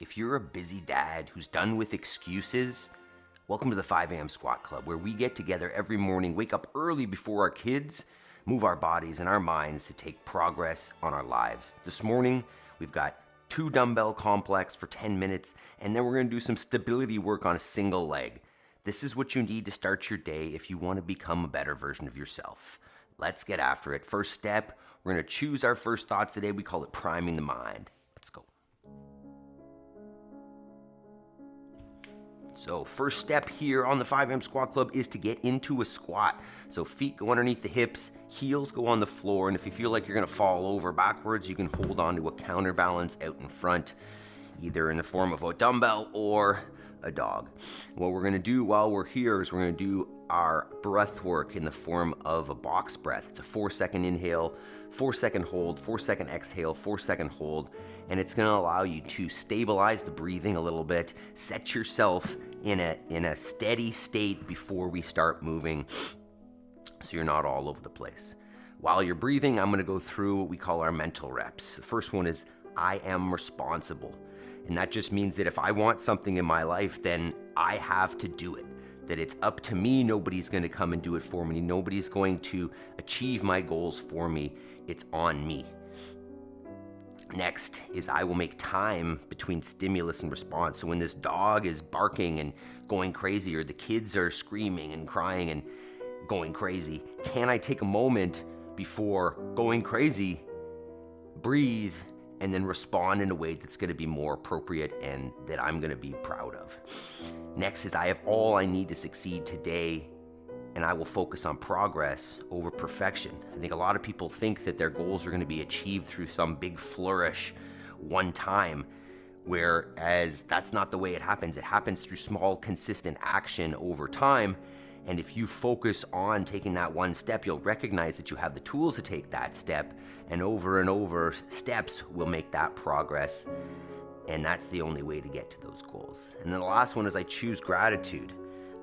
If you're a busy dad who's done with excuses, welcome to the 5 a.m. Squat Club, where we get together every morning, wake up early before our kids, move our bodies and our minds to take progress on our lives. This morning, we've got 2 Dumbbell Complex for 10 minutes, and then we're going to do some stability work on a single leg. This is what you need to start your day if you want to become a better version of yourself. Let's get after it. First step, we're going to choose our first thoughts today. We call it priming the mind. Let's go. So first step here on the 5 a.m. Squat Club is to get into a squat. So feet go underneath the hips, heels go on the floor, and if you feel like you're gonna fall over backwards, you can hold on to a counterbalance out in front, either in the form of a dumbbell or a dog. What we're gonna do while we're here is we're gonna do our breath work in the form of a box breath. It's a 4-second inhale, 4-second hold, 4-second exhale, 4-second hold, and it's gonna allow you to stabilize the breathing a little bit, set yourself in a steady state before we start moving so you're not all over the place. While you're breathing, I'm gonna go through what we call our mental reps. The first one is I am responsible. And that just means that if I want something in my life, then I have to do it. That it's up to me, nobody's gonna come and do it for me. Nobody's going to achieve my goals for me. It's on me. Next is I will make time between stimulus and response. So when this dog is barking and going crazy, or the kids are screaming and crying and going crazy, can I take a moment before going crazy, breathe, and then respond in a way that's gonna be more appropriate and that I'm gonna be proud of. Next is I have all I need to succeed today, and I will focus on progress over perfection. I think a lot of people think that their goals are gonna be achieved through some big flourish one time, whereas that's not the way it happens. It happens through small, consistent action over time. And if you focus on taking that one step, you'll recognize that you have the tools to take that step, and over steps will make that progress. And that's the only way to get to those goals. And then the last one is I choose gratitude.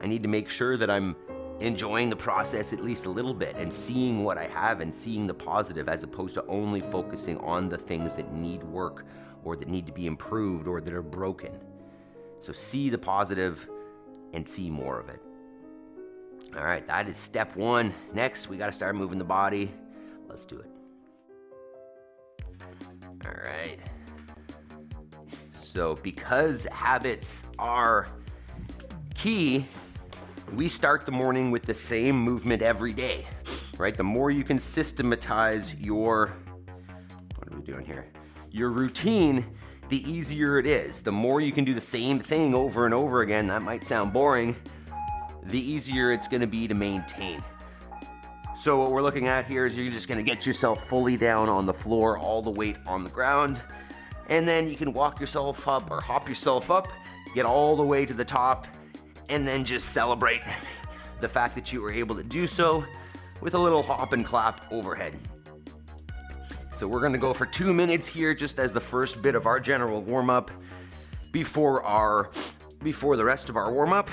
I need to make sure that I'm enjoying the process at least a little bit and seeing what I have and seeing the positive, as opposed to only focusing on the things that need work or that need to be improved or that are broken. So see the positive and see more of it. All right, that is step 1. Next, we got to start moving the body. Let's do it. All right. So because habits are key, we start the morning with the same movement every day, right? The more you can systematize your, what are we doing here? Your routine, the easier it is. The more you can do the same thing over and over again, that might sound boring, the easier it's gonna be to maintain. So what we're looking at here is you're just gonna get yourself fully down on the floor, all the weight on the ground, and then you can walk yourself up or hop yourself up, get all the way to the top, and then just celebrate the fact that you were able to do so with a little hop and clap overhead. So we're gonna go for 2 minutes here just as the first bit of our general warm-up before the rest of our warm-up.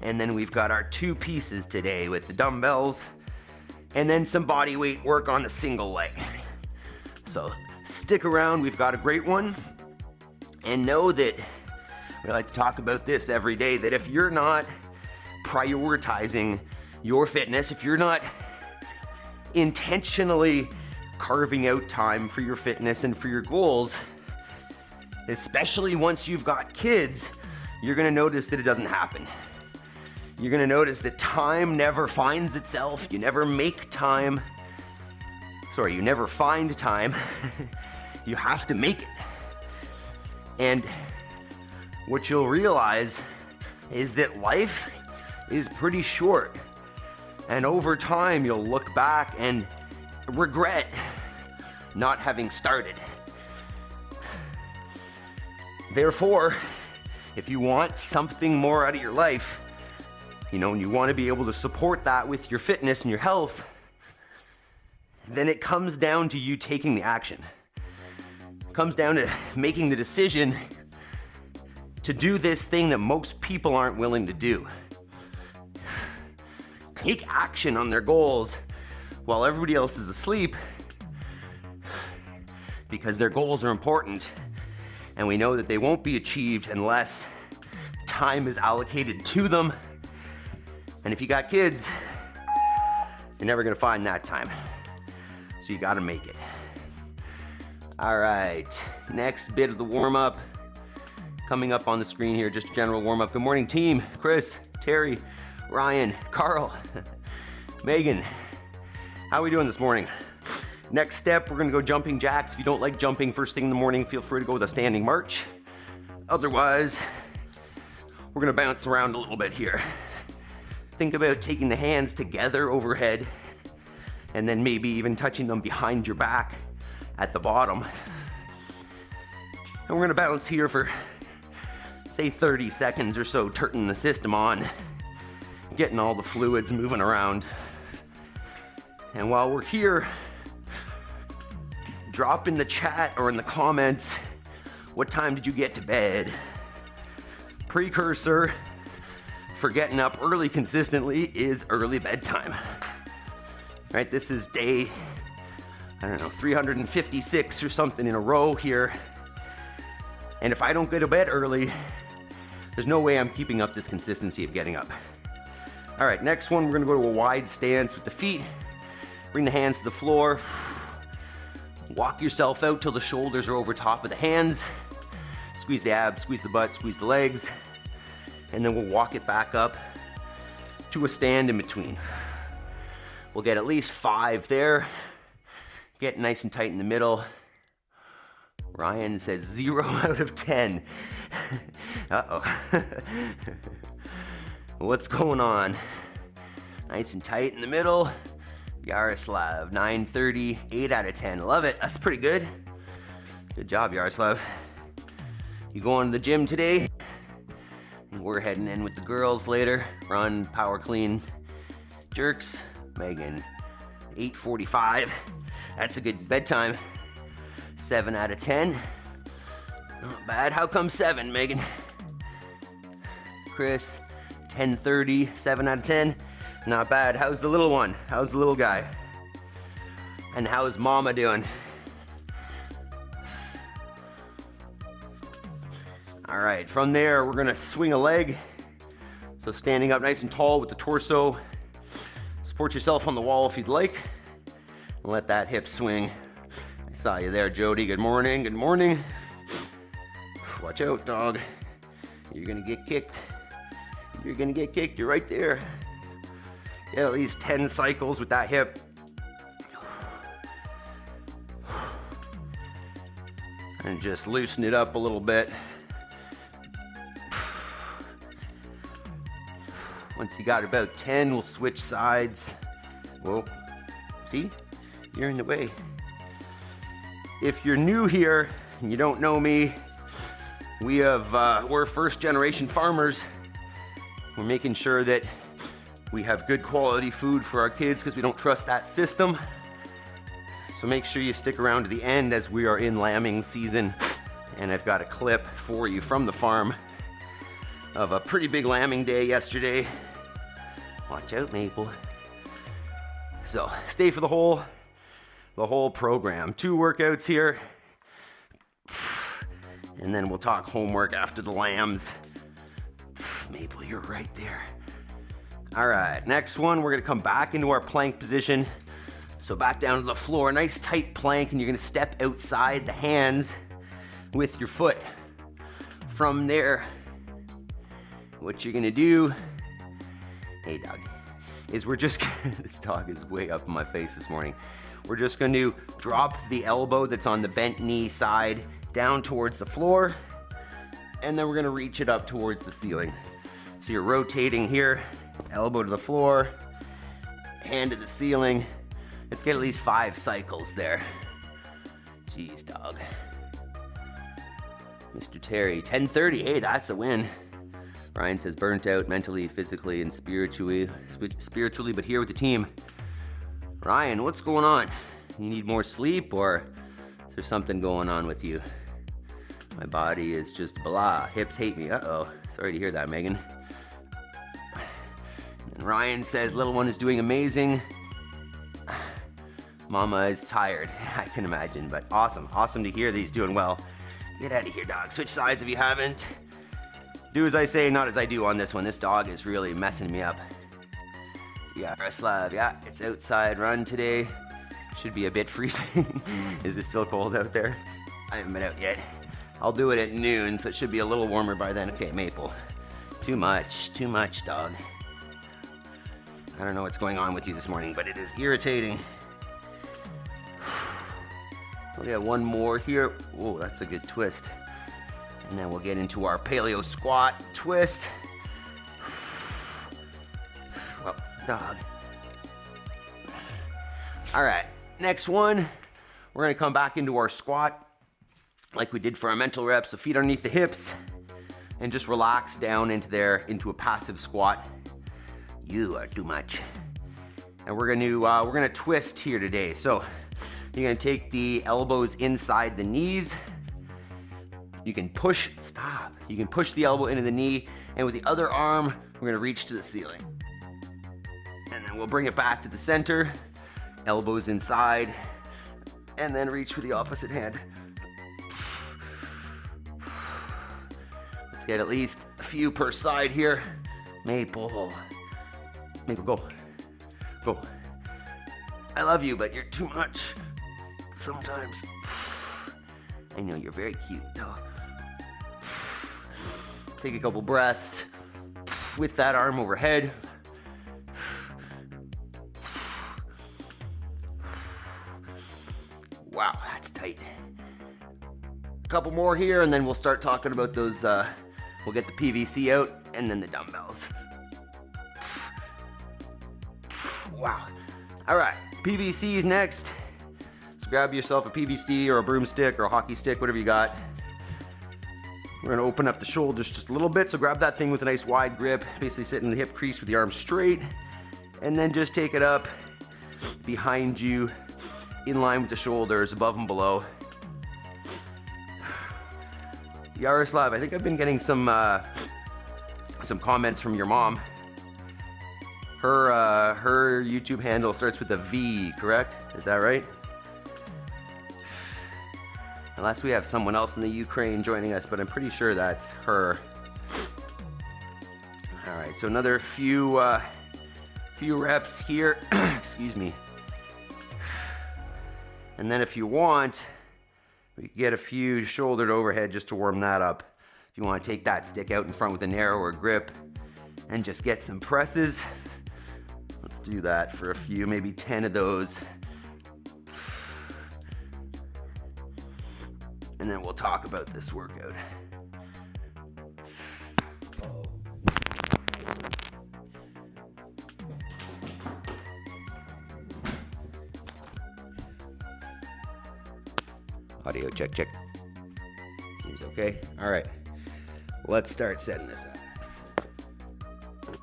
And then we've got our 2 pieces today with the dumbbells and then some body weight work on the single leg. So stick around, we've got a great one. And know that we like to talk about this every day, that if you're not prioritizing your fitness, if you're not intentionally carving out time for your fitness and for your goals, especially once you've got kids, you're gonna notice that it doesn't happen. You're gonna notice that time never finds itself. You never make time. Sorry, you never find time. You have to make it. And what you'll realize is that life is pretty short. And over time, you'll look back and regret not having started. Therefore, if you want something more out of your life, and you want to be able to support that with your fitness and your health, then it comes down to you taking the action. It comes down to making the decision to do this thing that most people aren't willing to do. Take action on their goals while everybody else is asleep, because their goals are important And we know that they won't be achieved unless time is allocated to them. And if you got kids, you're never gonna find that time. So you gotta make it. All right, next bit of the warm-up. Coming up on the screen here, just a general warm-up. Good morning, team. Chris, Terry, Ryan, Carl, Megan. How are we doing this morning? Next step, we're gonna go jumping jacks. If you don't like jumping first thing in the morning, feel free to go with a standing march. Otherwise, we're gonna bounce around a little bit here. Think about taking the hands together overhead and then maybe even touching them behind your back at the bottom. And we're gonna bounce here for, say, 30 seconds or so, turning the system on, getting all the fluids moving around. And while we're here, drop in the chat or in the comments, what time did you get to bed? Precursor for getting up early consistently is early bedtime. Right, this is day, I don't know, 356 or something in a row here. And if I don't go to bed early, there's no way I'm keeping up this consistency of getting up. All right, next one, we're gonna go to a wide stance with the feet. Bring the hands to the floor. Walk yourself out till the shoulders are over top of the hands. Squeeze the abs, squeeze the butt, squeeze the legs. And then we'll walk it back up to a stand in between. We'll get at least 5 there. Get nice and tight in the middle. Ryan says 0 out of 10. Uh-oh. What's going on? Nice and tight in the middle. Yaroslav, 9:30, 8 out of 10. Love it. That's pretty good. Good job, Yaroslav. You going to the gym today? We're heading in with the girls later. Run, power clean, jerks. Megan, 8:45. That's a good bedtime. 7 out of 10. Not bad. How come 7, Megan? Chris, 10:30, 7 out of 10. Not bad. How's the little one? How's the little guy? And how's mama doing? All right, from there, we're gonna swing a leg. So standing up nice and tall with the torso. Support yourself on the wall if you'd like. And let that hip swing. I saw you there, Jody. Good morning, good morning. Watch out, dog. You're gonna get kicked. You're gonna get kicked, you're right there. Get at least 10 cycles with that hip. And just loosen it up a little bit. Once you got about 10, we'll switch sides. Whoa, see? You're in the way. If you're new here and you don't know me, we're first generation farmers. We're making sure that we have good quality food for our kids because we don't trust that system. So make sure you stick around to the end as we are in lambing season. And I've got a clip for you from the farm of a pretty big lambing day yesterday. Watch out, Maple. So stay for the whole program. 2 workouts here. And then we'll talk homework after the lambs. Maple, you're right there. All right, next one, we're gonna come back into our plank position. So back down to the floor, nice tight plank, and you're gonna step outside the hands with your foot. From there, what you're gonna do, hey dog, is we're just, this dog is way up in my face this morning. We're just gonna drop the elbow that's on the bent knee side down towards the floor, and then we're gonna reach it up towards the ceiling. So you're rotating here, elbow to the floor, hand to the ceiling. Let's get at least 5 cycles there. Jeez, dog. Mr. Terry, 10:30, hey, that's a win. Ryan says burnt out mentally, physically, and spiritually, but here with the team. Ryan, what's going on? You need more sleep, or is there something going on with you? My body is just blah. Hips hate me. Uh-oh. Sorry to hear that, Megan. And Ryan says little one is doing amazing. Mama is tired. I can imagine, but awesome. Awesome to hear that he's doing well. Get out of here, dog. Switch sides if you haven't. Do as I say, not as I do on this one. This dog is really messing me up. Yeah, Slav, yeah, it's outside run today. Should be a bit freezing. Is it still cold out there? I haven't been out yet. I'll do it at noon, so it should be a little warmer by then. Okay, Maple. Too much, dog. I don't know what's going on with you this morning, but it is irritating. We'll get one more here. Oh, that's a good twist. And then we'll get into our paleo squat twist. Well, dog. All right, next one. We're gonna come back into our squat like we did for our mental reps. So feet underneath the hips and just relax down into a passive squat. You are too much. And we're gonna twist here today. So you're gonna take the elbows inside the knees. You can push the elbow into the knee, and with the other arm, we're gonna reach to the ceiling. And then we'll bring it back to the center, elbows inside, and then reach with the opposite hand. Let's get at least a few per side here. Maple, go. I love you, but you're too much sometimes. I know you're very cute, dog. Take a couple breaths with that arm overhead. Wow, that's tight. A couple more here, and then we'll start talking about those. We'll get the PVC out, and then the dumbbells. Wow. All right, PVC is next. So grab yourself a PVC or a broomstick or a hockey stick, whatever you got. We're gonna open up the shoulders just a little bit. So grab that thing with a nice wide grip, basically sit in the hip crease with the arms straight, and then just take it up behind you, in line with the shoulders, above and below. Yaroslav, I think I've been getting some comments from your mom. Her YouTube handle starts with a V, correct? Is that right? Unless we have someone else in the Ukraine joining us, but I'm pretty sure that's her. All right, so another few reps here. Excuse me. And then if you want, we can get a few shouldered overhead just to warm that up. If you want to take that stick out in front with a narrower grip and just get some presses, let's do that for a few, maybe 10 of those. And then we'll talk about this workout. Audio check. Seems okay. All right, let's start setting this up. What you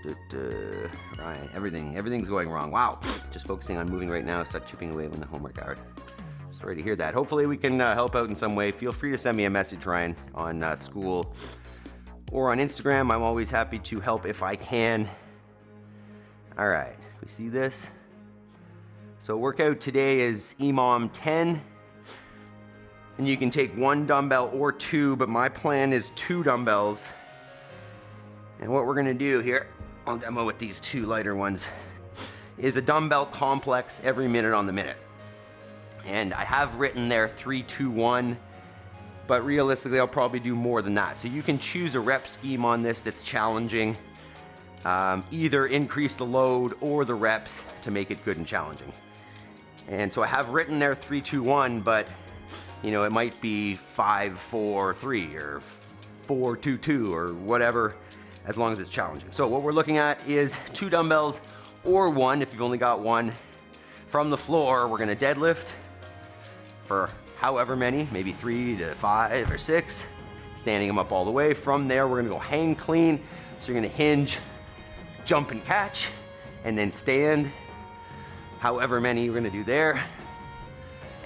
did there. Ryan, everything's going wrong. Wow, just focusing on moving right now. Start chipping away when the homework hour. Sorry to hear that. Hopefully we can help out in some way. Feel free to send me a message, Ryan, on school or on Instagram. I'm always happy to help if I can. All right, we see this. So workout today is EMOM 10, and you can take one dumbbell or two, but my plan is 2 dumbbells. And what we're gonna do here, I'll demo with these 2 lighter ones, is a dumbbell complex every minute on the minute. And I have written there 3, 2, 1, but realistically I'll probably do more than that. So you can choose a rep scheme on this that's challenging. Either increase the load or the reps to make it good and challenging. And so I have written there 3, 2, 1, but it might be 5, 4, 3 or 4, 2, 2 or whatever, as long as it's challenging. So what we're looking at is 2 dumbbells or 1 if you've only got 1. From the floor, we're gonna deadlift for however many, maybe 3 to 5 or 6, standing them up all the way. From there, we're gonna go hang clean. So you're gonna hinge, jump and catch, and then stand, however many you're gonna do there.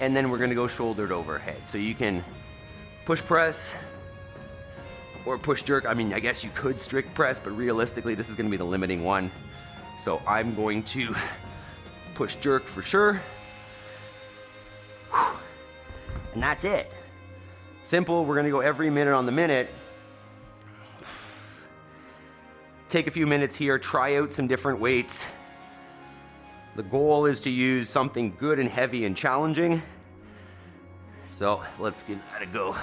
And then we're gonna go shouldered overhead. So you can push press or push jerk. I mean, I guess you could strict press, but realistically, this is gonna be the limiting one. So I'm going to push jerk for sure. And that's it. Simple, we're gonna go every minute on the minute. Take a few minutes here, try out some different weights. The goal is to use something good and heavy and challenging. So let's give that a go.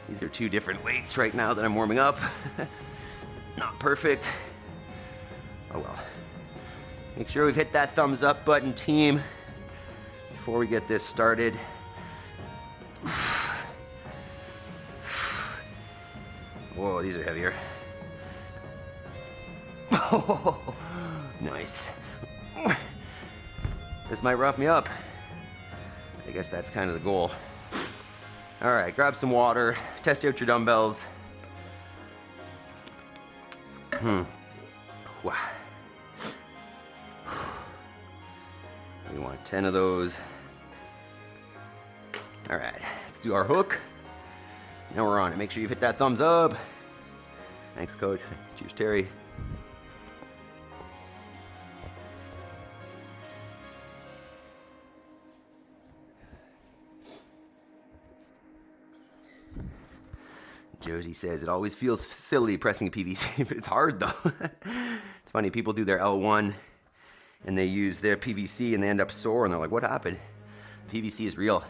These are two different weights right now that I'm warming up. Not perfect. Oh well. Make sure we've hit that thumbs up button, team, before we get this started. Whoa, these are heavier. Oh, nice. This might rough me up. I guess that's kind of the goal. All right, grab some water, test out your dumbbells. Wow. We want 10 of those. All right, let's do our hook. Now we're on it. Make sure you hit that thumbs up. Thanks, coach. Cheers, Terry. Josie says, it always feels silly pressing a PVC, but it's hard though. It's funny, people do their L1 and they use their PVC and they end up sore and they're like, what happened? PVC is real.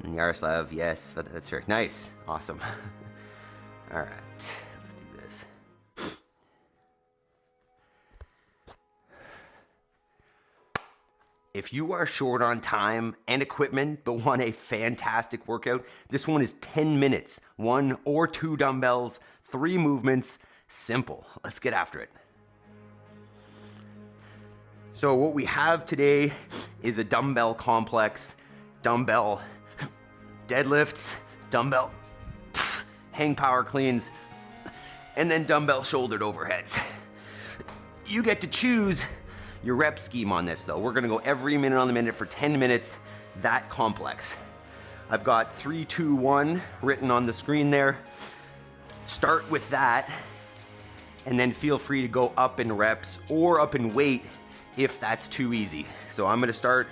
And Yaroslav, yes, but that's right. Nice, awesome. All right, let's do this. If you are short on time and equipment, but want a fantastic workout, this one is 10 minutes, 1 or 2 dumbbells, 3 movements, simple. Let's get after it. So what we have today is a dumbbell complex, dumbbell deadlifts, dumbbell hang power cleans, and then dumbbell shouldered overheads. You get to choose your rep scheme on this though. We're gonna go every minute on the minute for 10 minutes, that complex. I've got 3, 2, 1 written on the screen there. Start with that, and then feel free to go up in reps or up in weight if that's too easy. So I'm gonna start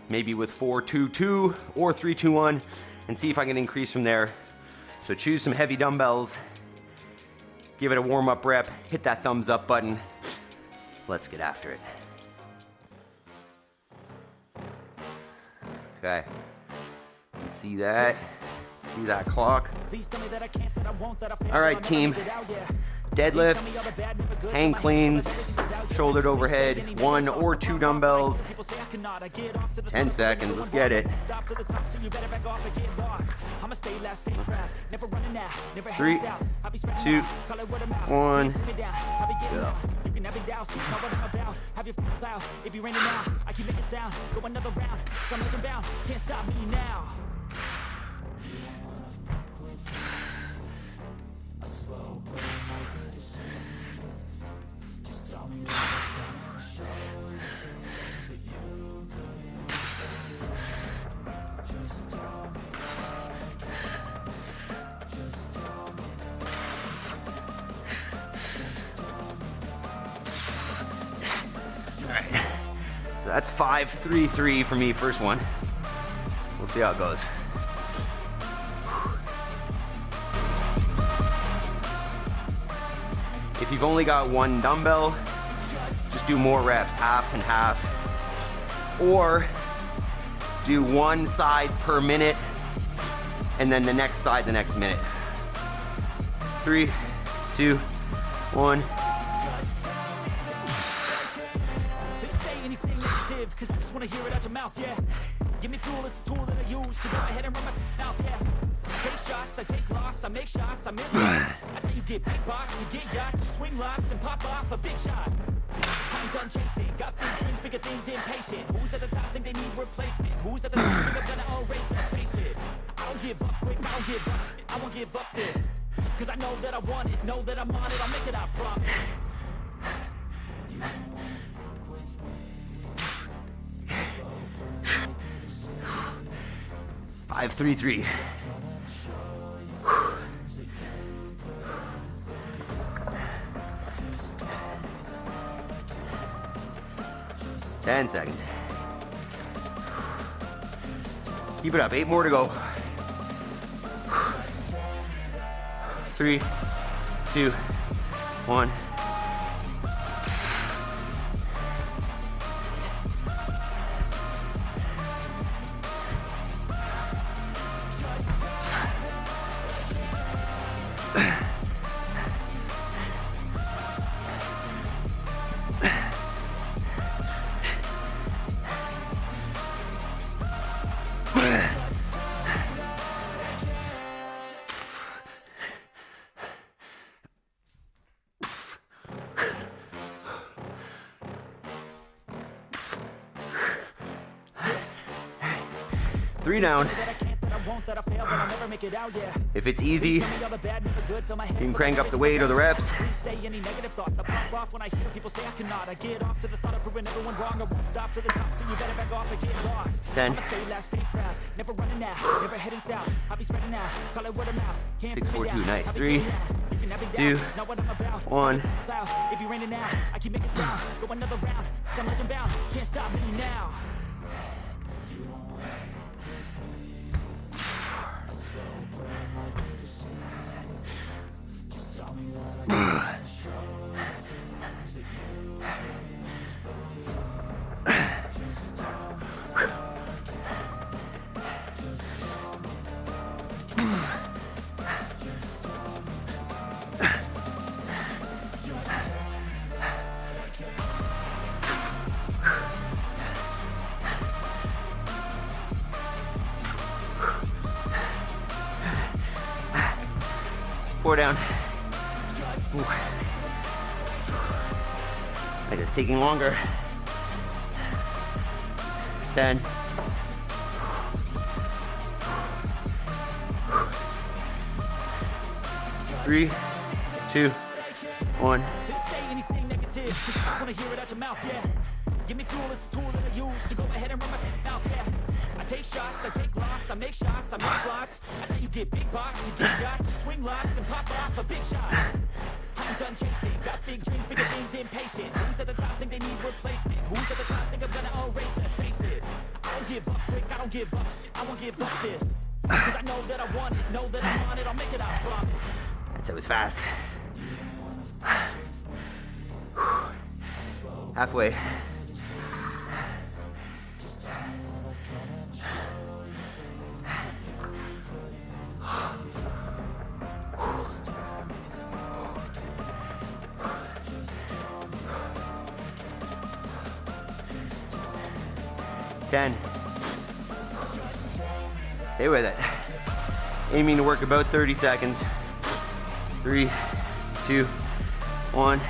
maybe with 4, 2, 2 or 3, 2, 1 and see if I can increase from there. So choose some heavy dumbbells, give it a warm up rep, hit that thumbs up button. Let's get after it. Okay, you can see that clock. All right, team. Deadlifts, hang cleans, shouldered overhead, 1 or 2 dumbbells, 10 seconds, let's get it. 3, 2, 1, go. That's 5, 3, 3 for me, first one. We'll see how it goes. If you've only got 1 dumbbell, just do more reps, half and half. Or do 1 side per minute, and then the next side the next minute. 3, 2, 1. Cause I just wanna hear it out your mouth, yeah. Give me fuel, it's a tool that I use to go ahead and run my mouth, yeah. Take shots, I take loss, I make shots, I miss shots. That's how you get big box, you get yachts, you swing lots and pop off a big shot. I'm done chasing, got big dreams, bigger things, impatient. Who's at the top think they need replacement? Who's at the top think I'm gonna erase that, face it. I don't give up quick, I don't give up, I won't give up this. Cause I know that I want it, know that I'm on it, I'll make it, I promise. 5, 3, 3. 10 seconds. Keep it up, 8 more to go. 3, 2, 1. Three down. If it's easy, you can crank up the weight or the reps. 10. 6-4-2, nice. 3, 2, 1. Four down. Ooh. Like it's taking longer. 10. 3, 2, 1. Give me fuel, it's a tool that I use to go ahead and run my mouth, yeah. I take shots, I take loss, I make shots, I make blocks. I tell you get big box, you get shots, you swing locks and pop off a big shot. I'm done chasing, got big dreams, bigger things, impatient. Who's at the top think they need replacement? Who's at the top think I'm gonna erase that, face it. I don't give up quick, I don't give up, I won't give up this. Cause I know that I want it, know that I want it, I'll make it, I promise. That's it was fast. Halfway. Ten. Stay with it. Aiming to work about 30 seconds. 3, 2, 1.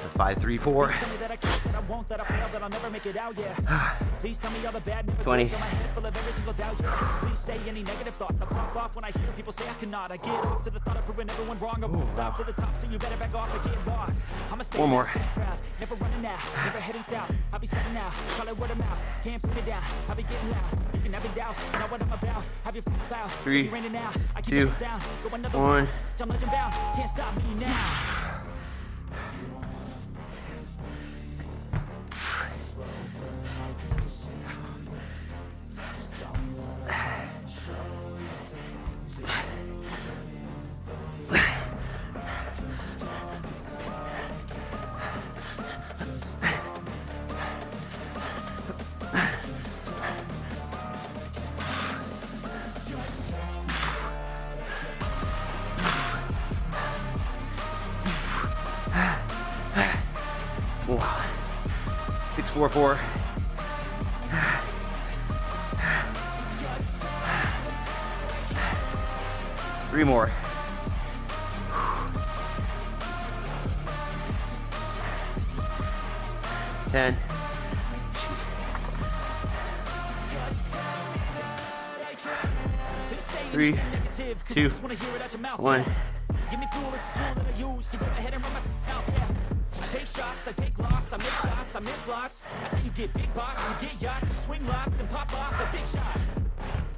The 5, 3, 4. 20. Please say any negative thoughts. I pop off when I hear people say I cannot. I get off to the thought of proving everyone wrong. I won't stop to the top, so you better back off or get lost. I'm a stay proud, never running out, never heading south. I'll be spreading out, call it word of mouth. Can't put me down, I'll be getting loud. You can have it doubts, know what I'm about. Have your cloud, 3, 2, 1. I'm legend bound, can't stop me now. Wow. 6, 4, 4. Three more. 10. 3, 2, 1. Give me fuel, it's a tool that I use to go ahead and run my out, yeah. I take shots, I take loss, I miss shots, I miss lots. That's how you get big box, you get yachts, you swing lots and pop off a big shot.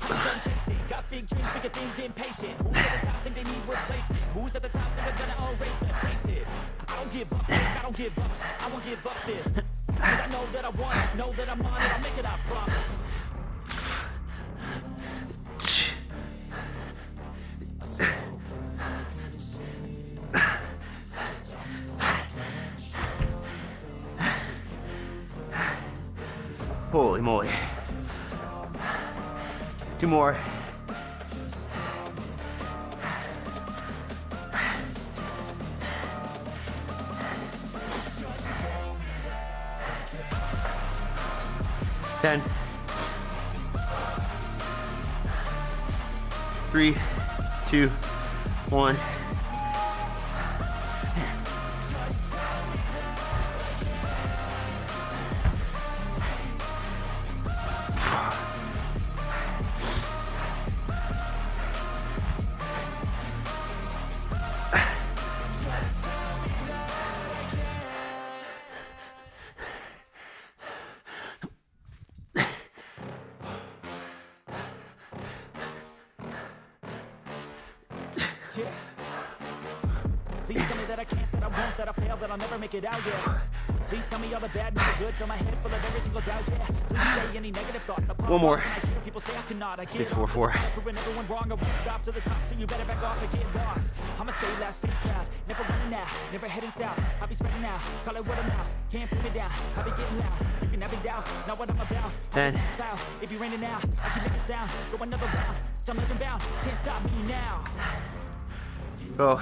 I'm done chasing, got big dreams, bigger things, impatient. Who's at the top think they need replacement? Who's at the top think they're gonna erase them? Face it, I don't give up, I don't give up, I won't give up this. Cause I know that I want it, know that I'm on it, I'll make it, I promise. Holy moly. 2 more. Ten. 3, 2, 1. Yeah. Please tell me that I can't, that I won't, that I fail, that I'll never make it out, yeah. Please tell me all the bad, not the good, fill my head full of every single doubt, yeah. Please say any negative thoughts. One more. I hear people say I cannot, I can't. 6, 4, 4. Proving everyone wrong, I won't stop to the top, so you better back off and get lost. I'ma stay loud, stay proud, never running out, never heading south. I'll be spreading out, call it word of mouth, can't put me down, I'll be getting loud. You can have it doubts, not what I'm about. 10. Cloud, it be raining out, I keep making sound, go another round, I'm legend bound, can't stop me now. Go.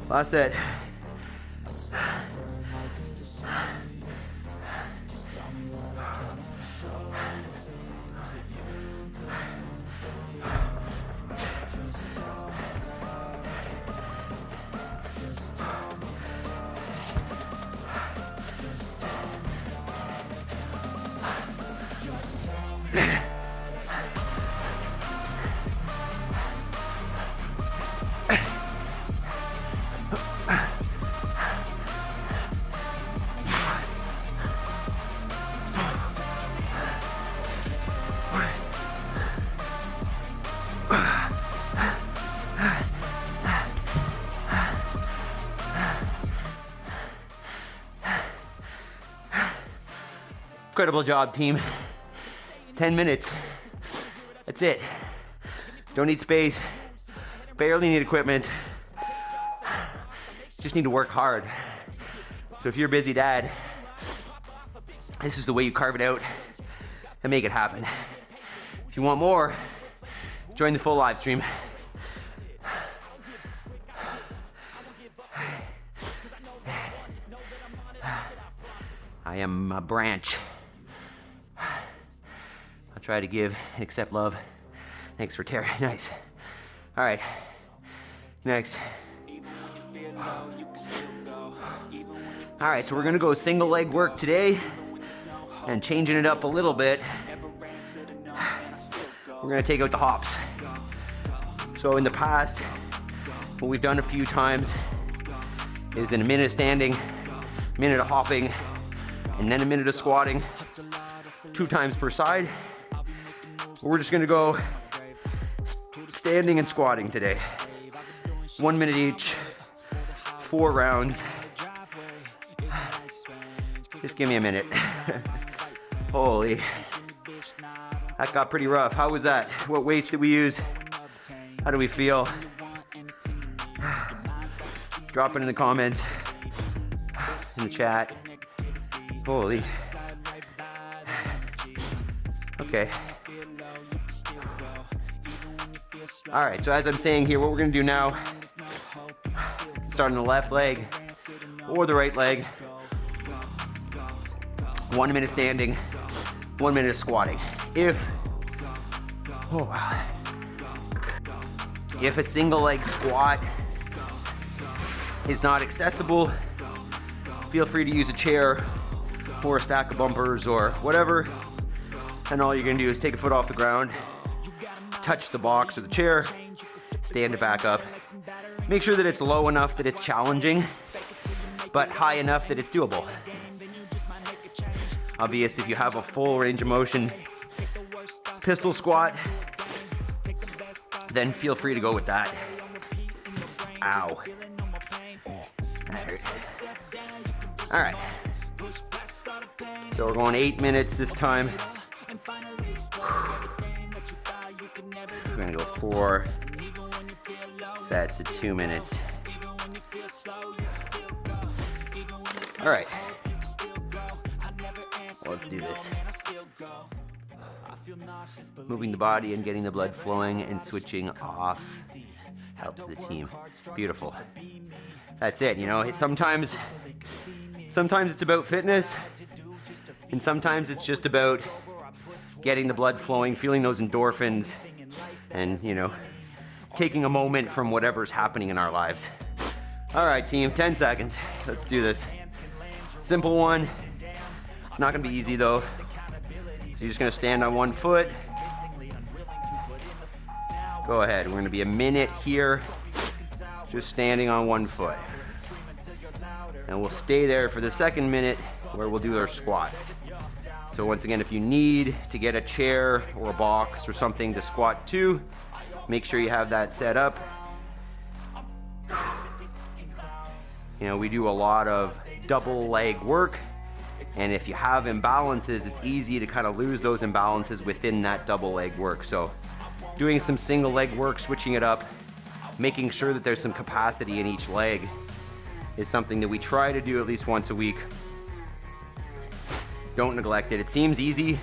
Last set. Incredible job, team. 10 minutes. That's it. Don't need space. Barely need equipment. Just need to work hard. So if you're a busy dad, this is the way you carve it out and make it happen. If you want more, join the full live stream. I am a branch. I'll try to give and accept love. Thanks for Terry. Nice. All right. Next. All right, so we're gonna go single leg work today and changing it up a little bit. We're gonna take out the hops. So in the past, what we've done a few times is in a minute of standing, minute of hopping, and then a minute of squatting, 2 times per side. We're just gonna go standing and squatting today. 1 minute each, 4 rounds. Just give me a minute. Holy, that got pretty rough. How was that? What weights did we use? How do we feel? Drop it in the comments, in the chat. Holy. Okay. All right, so as I'm saying here, what we're gonna do now, start on the left leg or the right leg. 1 minute standing, 1 minute squatting. If a single leg squat is not accessible, feel free to use a chair or a stack of bumpers or whatever. And all you're gonna do is take a foot off the ground, touch the box or the chair, stand it back up. Make sure that it's low enough that it's challenging, but high enough that it's doable. Obvious, if you have a full range of motion pistol squat, then feel free to go with that. Ow. That hurt. All right. So we're going 8 minutes this time. We're gonna go 4 sets of 2 minutes. All right. Let's do this. Moving the body and getting the blood flowing and switching off. Help to the team. Beautiful. That's it. You know, sometimes it's about fitness, and sometimes it's just about getting the blood flowing, feeling those endorphins, and, you know, taking a moment from whatever's happening in our lives. All right, team, 10 seconds. Let's do this. Simple one. Not gonna be easy though. So you're just gonna stand on one foot. Go ahead, we're gonna be a minute here, just standing on one foot. And we'll stay there for the second minute where we'll do our squats. So once again, if you need to get a chair or a box or something to squat to, make sure you have that set up. You know, we do a lot of double leg work, and if you have imbalances, it's easy to kind of lose those imbalances within that double leg work. So doing some single leg work, switching it up, making sure that there's some capacity in each leg is something that we try to do at least once a week. Don't neglect it. It seems easy.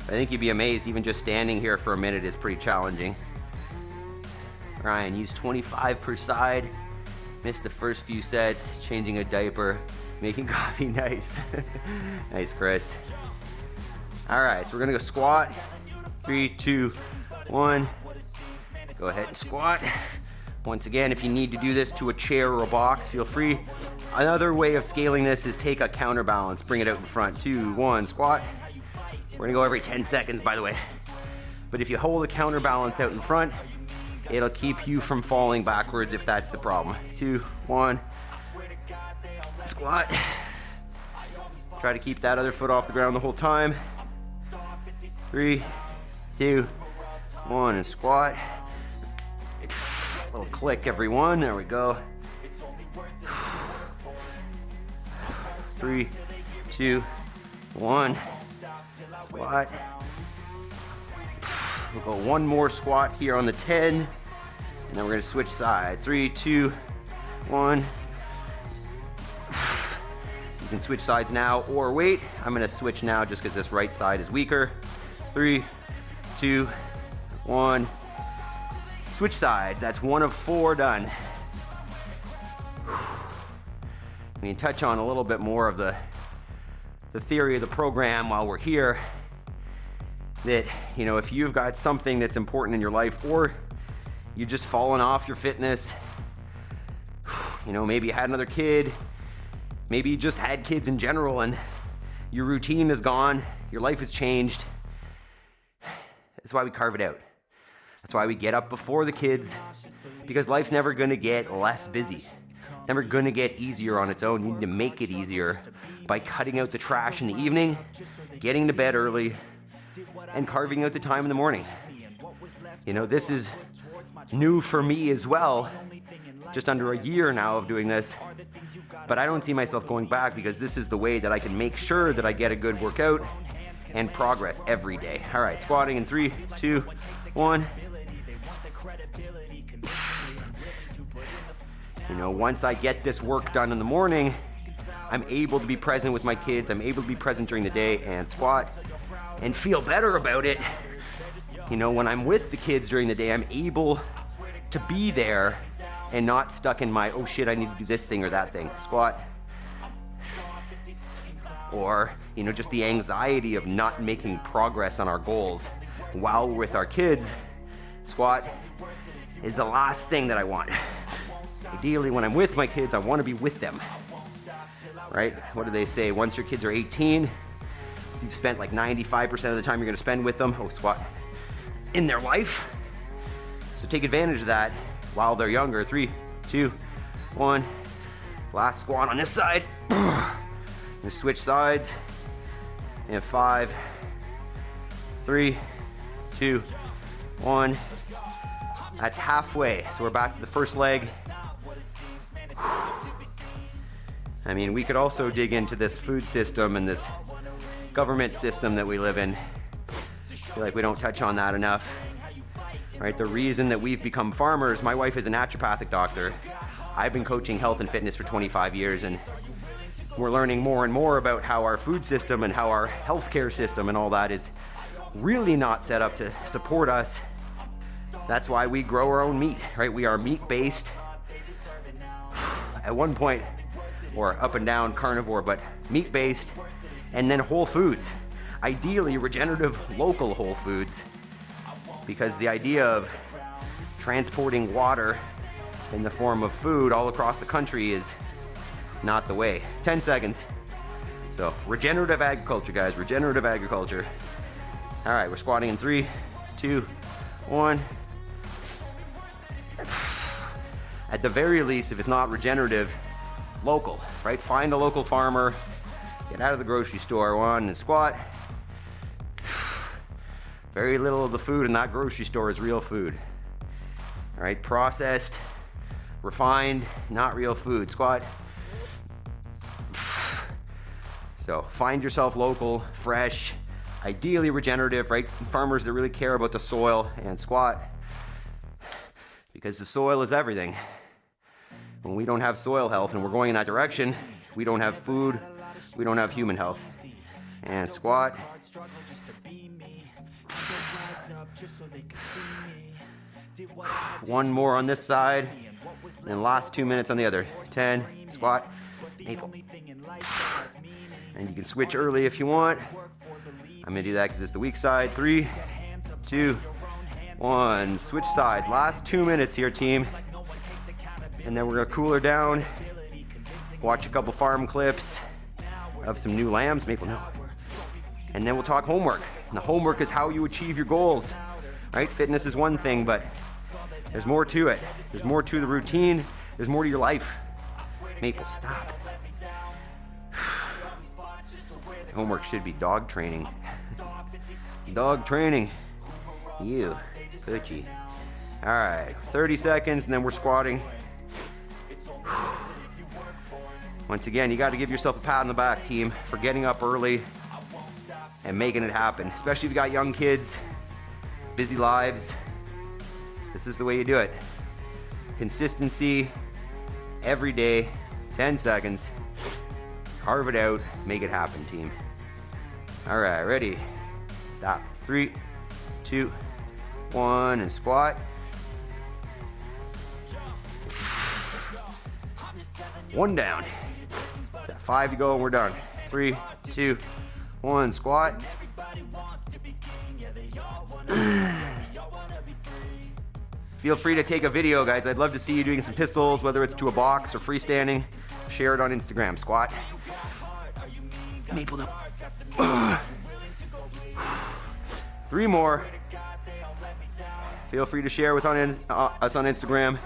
I think you'd be amazed, even just standing here for a minute is pretty challenging. Ryan, use 25 per side. Missed the first few sets, changing a diaper, making coffee. Nice. Nice, Chris. All right, so we're gonna go squat. 3, 2, 1. Go ahead and squat. Once again, if you need to do this to a chair or a box, feel free. Another way of scaling this is take a counterbalance, bring it out in front. 2, 1, squat. We're gonna go every 10 seconds, by the way. But if you hold a counterbalance out in front, it'll keep you from falling backwards if that's the problem. 2, 1, squat. Try to keep that other foot off the ground the whole time. 3, 2, 1, and squat. Little click, everyone. There we go. 3, 2, 1, squat. We'll go one more squat here on the 10, and then we're gonna switch sides. 3, 2, 1. You can switch sides now or wait. I'm gonna switch now just because this right side is weaker. 3, 2, 1. Switch sides. That's 1 of 4 done. We can touch on a little bit more of the theory of the program while we're here. That, you know, if you've got something that's important in your life, or you're just falling off your fitness, you know, maybe you had another kid, maybe you just had kids in general and your routine is gone, your life has changed. That's why we carve it out. That's why we get up before the kids, because life's never gonna get less busy. It's never gonna get easier on its own. You need to make it easier by cutting out the trash in the evening, getting to bed early, and carving out the time in the morning. You know, this is new for me as well. Just under a year now of doing this, but I don't see myself going back, because this is the way that I can make sure that I get a good workout and progress every day. All right, squatting in 3, 2, 1. You know, once I get this work done in the morning, I'm able to be present with my kids, I'm able to be present during the day and squat and feel better about it. You know, when I'm with the kids during the day, I'm able to be there and not stuck in my, oh shit, I need to do this thing or that thing. Squat. Or, you know, just the anxiety of not making progress on our goals while we're with our kids. Squat is the last thing that I want. Ideally, when I'm with my kids, I want to be with them. right? What do they say? Once your kids are 18, you've spent like 95% of the time you're gonna spend with them, squat, in their life. So take advantage of that while they're younger. 3, 2, 1. Last squat on this side. Gonna switch sides. And 5, 3, 2, 1. That's halfway. So we're back to the first leg. I mean, we could also dig into this food system and this government system that we live in. I feel like we don't touch on that enough. Right? The reason that we've become farmers, my wife is a naturopathic doctor. I've been coaching health and fitness for 25 years, and we're learning more and more about how our food system and how our healthcare system and all that is really not set up to support us. That's why we grow our own meat, right? We are meat-based. At one point, or up and down carnivore, but meat-based, and then whole foods. Ideally, regenerative, local whole foods, because the idea of transporting water in the form of food all across the country is not the way. 10 seconds. So, regenerative agriculture, guys, regenerative agriculture. All right, we're squatting in 3, 2, 1. At the very least, if it's not regenerative, local, right? Find a local farmer, get out of the grocery store, 1, and squat. Very little of the food in that grocery store is real food. All right, processed, refined, not real food. Squat. So find yourself local, fresh, ideally regenerative, right? Farmers that really care about the soil, and squat, because the soil is everything. When we don't have soil health and we're going in that direction, we don't have food, we don't have human health. And squat. One more on this side, and last 2 minutes on the other. 10, squat, maple. And you can switch early if you want. I'm gonna do that because it's the weak side. 3, 2, 1, switch sides. Last 2 minutes here, team. And then we're gonna cool her down, watch a couple farm clips of some new lambs, maple, no. And then we'll talk homework. And the homework is how you achieve your goals, right? Fitness is one thing, but there's more to it. There's more to the routine. There's more to your life. Maple, stop. Homework should be dog training. Dog training. You, Poochie. All right, 30 seconds, and then we're squatting. Once again, you got to give yourself a pat on the back, team, for getting up early and making it happen. Especially if you got young kids, busy lives. This is the way you do it. Consistency, every day, 10 seconds. Carve it out, make it happen, team. All right, ready? Stop. 3, 2, 1, and squat. One down. It's at 5 to go and we're done. 3, 2, 1, squat. Feel free to take a video, guys. I'd love to see you doing some pistols, whether it's to a box or freestanding. Share it on Instagram. Squat. Maple, no. 3 more. Feel free to share with us on Instagram.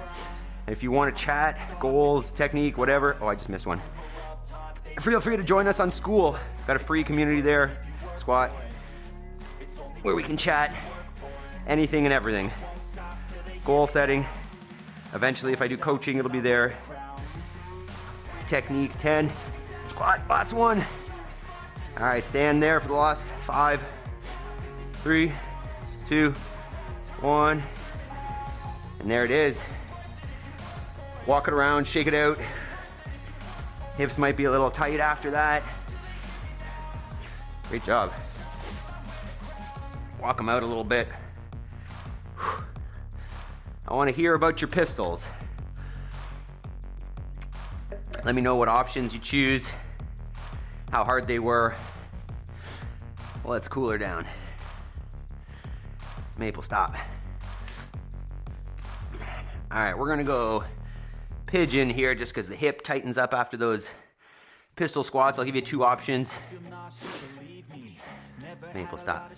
And if you want to chat, goals, technique, whatever. Oh, I just missed one. Feel free to join us on School. Got a free community there. Squat. Where we can chat anything and everything. Goal setting. Eventually, if I do coaching, it'll be there. Technique, 10. Squat, last one. All right, stand there for the last 5, 3, 2, 1. And there it is. Walk it around, shake it out. Hips might be a little tight after that. Great job. Walk them out a little bit. I want to hear about your pistols. Let me know what options you choose, how hard they were. Well, let's cool her down. Maple, stop. All right, we're gonna go pigeon here just because the hip tightens up after those Pistol squats, I'll give you 2 options. Maple, stop.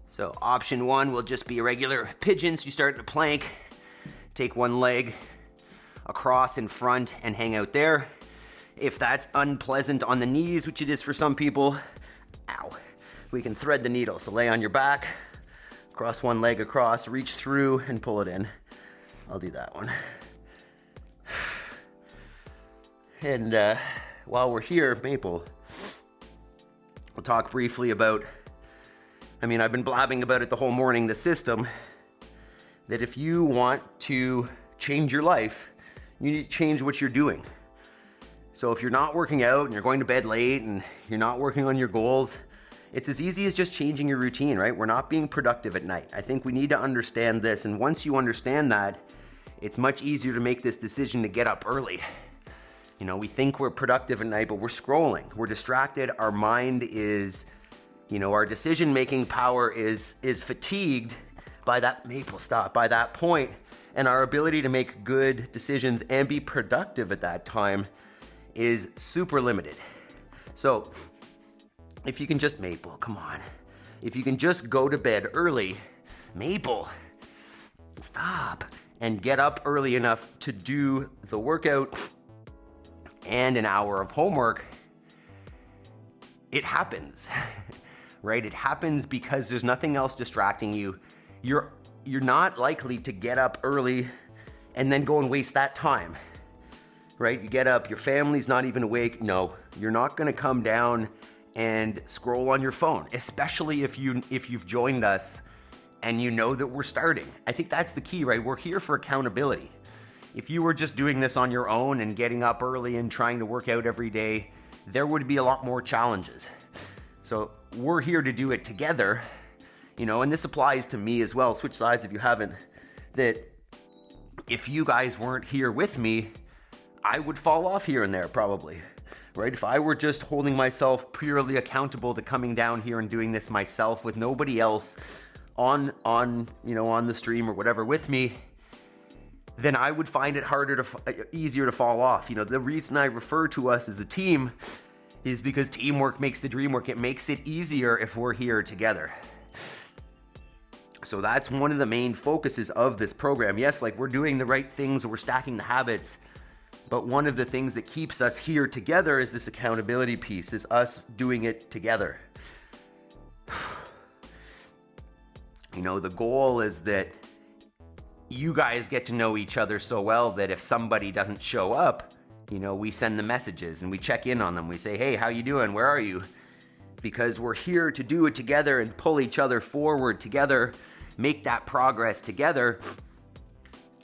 So option 1 will just be a regular pigeon. So you start in a plank, take one leg across in front and hang out there. If that's unpleasant on the knees, which it is for some people, ow, we can thread the needle. So lay on your back, cross one leg across, reach through and pull it in. I'll do that one. And while we're here, Maple, we'll talk briefly about, I've been blabbing about it the whole morning, the system, that if you want to change your life, you need to change what you're doing. So if you're not working out and you're going to bed late and you're not working on your goals, it's as easy as just changing your routine, right? We're not being productive at night. I think we need to understand this. And once you understand that, it's much easier to make this decision to get up early. We think we're productive at night, but we're scrolling. We're distracted. Our mind is, our decision-making power is fatigued by that, Maple, stop, by that point. And our ability to make good decisions and be productive at that time is super limited. So if you can just, Maple, come on. If you can just go to bed early, Maple, stop, and get up early enough to do the workout and an hour of homework, it happens, right? It happens because there's nothing else distracting you. You're not likely to get up early and then go and waste that time, right? You get up, your family's not even awake. No, you're not gonna come down and scroll on your phone, especially if you've joined us and you know that we're starting. I think that's the key, right? We're here for accountability. If you were just doing this on your own and getting up early and trying to work out every day, there would be a lot more challenges. So we're here to do it together, and this applies to me as well. Switch sides if you haven't. That if you guys weren't here with me, I would fall off here and there probably, right? If I were just holding myself purely accountable to coming down here and doing this myself with nobody else on the stream or whatever with me, then I would find it easier to fall off. The reason I refer to us as a team is because teamwork makes the dream work. It makes it easier if we're here together. So that's one of the main focuses of this program. Yes, we're doing the right things, we're stacking the habits, but one of the things that keeps us here together is this accountability piece, is us doing it together. The goal is that you guys get to know each other so well that if somebody doesn't show up, we send the messages and we check in on them. We say, hey, how you doing? Where are you? Because we're here to do it together and pull each other forward together, make that progress together,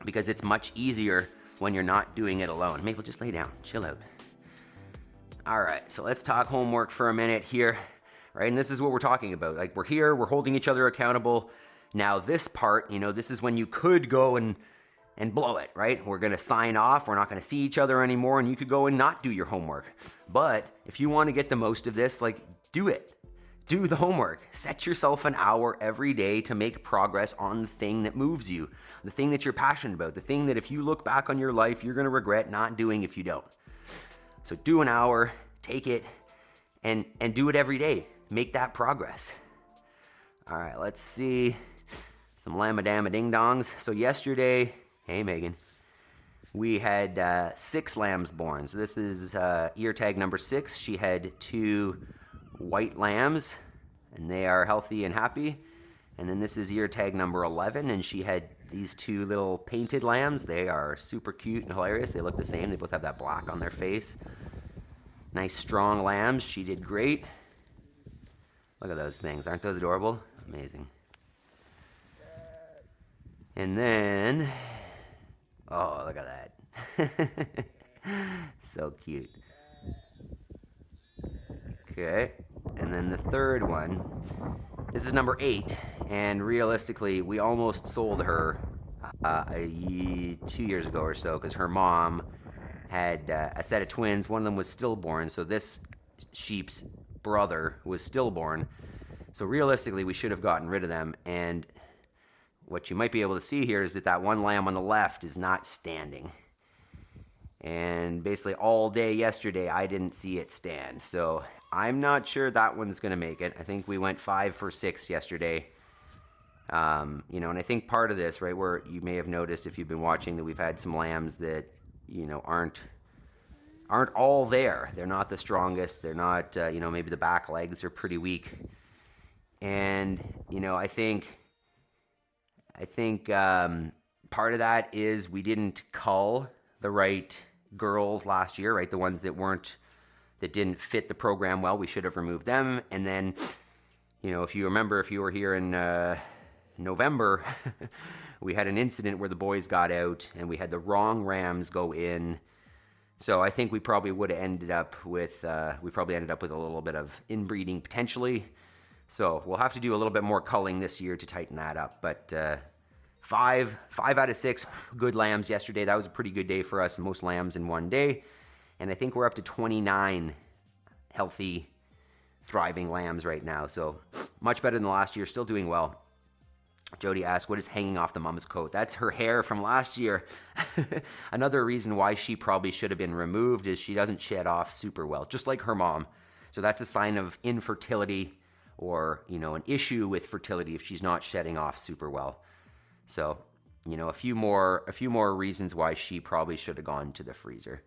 because it's much easier when you're not doing it alone. Maple, just lay down, chill out. All right, so let's talk homework for a minute here, right? And this is what we're talking about. We're here, we're holding each other accountable. Now this part, this is when you could go and blow it, right? We're gonna sign off, we're not gonna see each other anymore, and you could go and not do your homework. But if you wanna get the most of this, do it. Do the homework. Set yourself an hour every day to make progress on the thing that moves you, the thing that you're passionate about, the thing that if you look back on your life, you're gonna regret not doing if you don't. So do an hour, take it, and do it every day. Make that progress. All right, let's see. Some llama damma ding dongs. So yesterday, hey Megan, we had 6 lambs born. So this is ear tag number 6. She had 2 white lambs, and they are healthy and happy. And then this is ear tag number 11, and she had these 2 little painted lambs. They are super cute and hilarious. They look the same. They both have that black on their face. Nice strong lambs. She did great. Look at those things. Aren't those adorable? Amazing. And then, oh, look at that. So cute. Okay, and then the third one, this is number 8, and realistically, we almost sold her 2 years ago or so, because her mom had a set of twins. One of them was stillborn, so this sheep's brother was stillborn. So realistically, we should have gotten rid of them, and what you might be able to see here is that one lamb on the left is not standing. And basically all day yesterday, I didn't see it stand. So I'm not sure that one's going to make it. I think we went 5 for 6 yesterday. And I think part of this, right, where you may have noticed if you've been watching that we've had some lambs that, aren't all there. They're not the strongest. They're not, maybe the back legs are pretty weak. And, I think part of that is we didn't cull the right girls last year, right? The ones that didn't fit the program well, we should have removed them. And then, if you remember, if you were here in November, we had an incident where the boys got out and we had the wrong rams go in. So I think we probably would have ended up with a little bit of inbreeding potentially. So we'll have to do a little bit more culling this year to tighten that up. But 5 out of 6 good lambs yesterday. That was a pretty good day for us. Most lambs in one day. And I think we're up to 29 healthy, thriving lambs right now. So much better than last year. Still doing well. Jody asked, what is hanging off the mom's coat? That's her hair from last year. Another reason why she probably should have been removed is she doesn't shed off super well, just like her mom. So that's a sign of infertility or, an issue with fertility if she's not shedding off super well. So, a few more reasons why she probably should have gone to the freezer.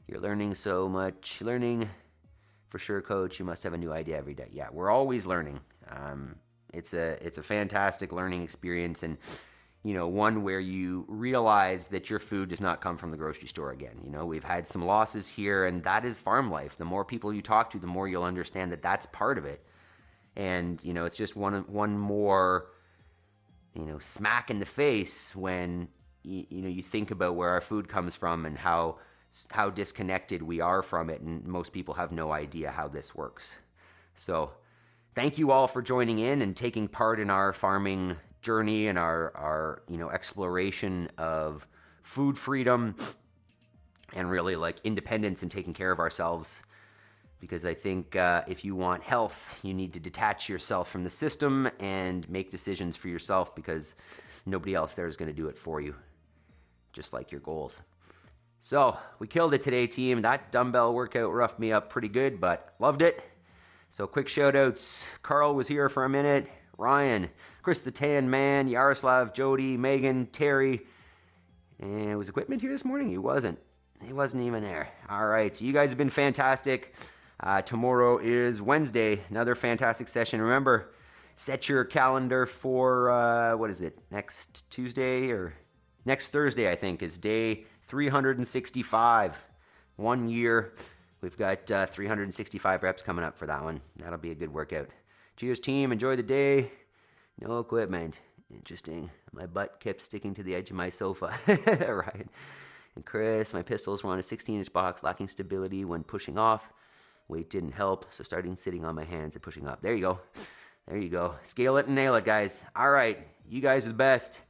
You're learning so much. Learning for sure, coach. You must have a new idea every day. Yeah, we're always learning. It's a fantastic learning experience, and one where you realize that your food does not come from the grocery store again. We've had some losses here, and that is farm life. The more people you talk to, the more you'll understand that that's part of it. And it's just one more smack in the face when you think about where our food comes from and how disconnected we are from it, and most people have no idea how this works. So thank you all for joining in and taking part in our farming journey and our exploration of food freedom and really like independence and taking care of ourselves. Because I think if you want health, you need to detach yourself from the system and make decisions for yourself, because nobody else there is going to do it for you, just like your goals. So we killed it today, team. That dumbbell workout roughed me up pretty good, but loved it. So quick shout outs. Carl was here for a minute. Ryan, Chris the Tan Man, Yaroslav, Jody, Megan, Terry. And was Equipment here this morning? He wasn't even there. All right, so you guys have been fantastic. Tomorrow is Wednesday, another fantastic session. Remember, set your calendar for, next Tuesday or next Thursday, I think, is day 365. 1 year. We've got 365 reps coming up for that one. That'll be a good workout. Cheers, team. Enjoy the day. No equipment. Interesting. My butt kept sticking to the edge of my sofa. Right. And Chris, my pistols were on a 16-inch box, lacking stability when pushing off. Weight didn't help, so starting sitting on my hands and pushing up. There you go. There you go. Scale it and nail it, guys. All right. You guys are the best.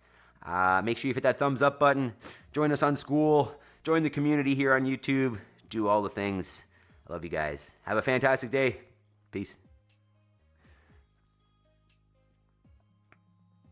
Make sure you hit that thumbs up button. Join us on school. Join the community here on YouTube. Do all the things. I love you guys. Have a fantastic day. Peace.